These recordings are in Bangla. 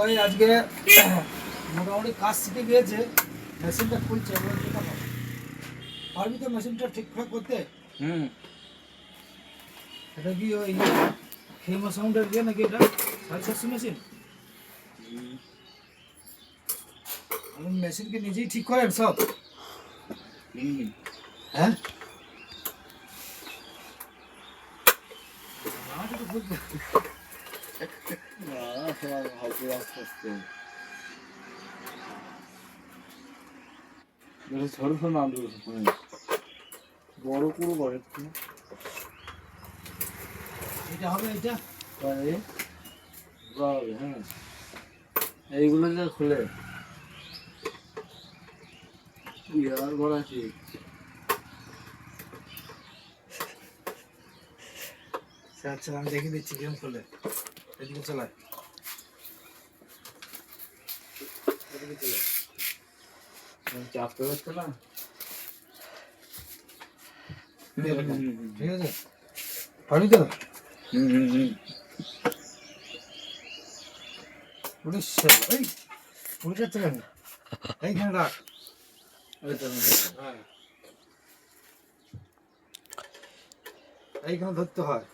ওই আজকে মোটামুটি কাজ শিখে গিয়েছে, মেশিনটা খুলছে। এবার যেটা হবে, পারবি তো মেশিনটা ঠিকঠাক করতে? হুম। এটা কি ওই খেমো সাউন্ডের দিয়ে নাকি এটা 750 মেশিন? আপনি মেশিন কি নিজেই ঠিক করেন সব? হ্যাঁ, আমাকে তো বুঝতে না, সব হবে আস্তে আস্তে। বেশি ছোট ছোট না দিও, বড় করে করে একটু। এটা হবে, এটা তাই হবে, হ্যাঁ। এইগুলো যে খুলে ইয়ার ভরা আছে। আচ্ছা আমি দেখিয়ে দিচ্ছি গেম খুলে। এদিকে চালায়, এদিকে চালায়। চাপতে পারছে না। ঠিক আছে, পারবি তো? পুলিশ এই পুলিশ যাচ্ছে কেন? এইখানে রাখ। হ্যাঁ, এইখানে ধরতে হয়,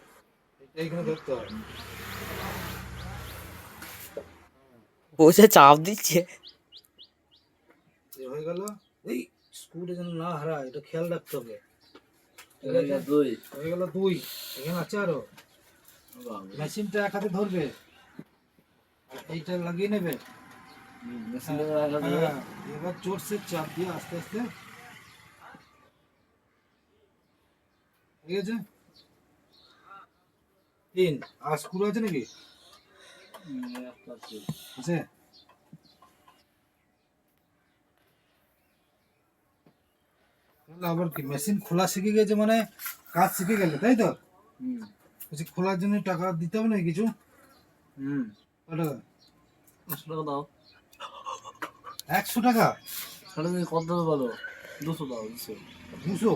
এইখানে ধরতে হয়। বসে চাপ দিচ্ছে। এ হয়ে গেল। এই স্ক্রুটা যেন না হারায়, এটা খেয়াল রাখতে হবে। ঠিক আছে, দুই হয়ে গেল 2। এখানে আছে আরো। মেশিনটা এক হাতে ধরবে, আর এইটা লাগিয়ে নেবে। হ্যাঁ, এবার জোরসে চাপ দিয়ে আস্তে আস্তে। ঠিক আছে, 3। আর স্ক্রু আছে নাকি? আছে। তাহলে আবার কি, মেশিন খোলা শিখে গেছে মানে কাজ শিখে গেলে, তাই তো? বলছি খোলার জন্য টাকা দিতে হবে না কিছু? কত টাকা? 100 টাকা দাও। 100 টাকা? তাহলে তুমি কত দেবে বলো? 200 দাও, 200। 200?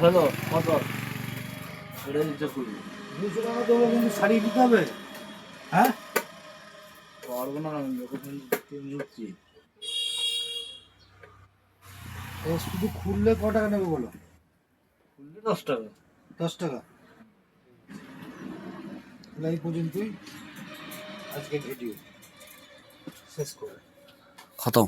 হ্যালো, কত? এটা নিতে করবি। 200 টাকা তো কিন্তু সারিয়ে দিতে হবে। হ্যাঁ, পারবো না আমি, যখন নিচ্ছি। ও শুধু খুললে ক টাকা নেবে বলো? খুললে 10 টাকা। 10 টাকা? তাহলে এই পর্যন্তই আজকে ভিডিও শেষ করে। খতম।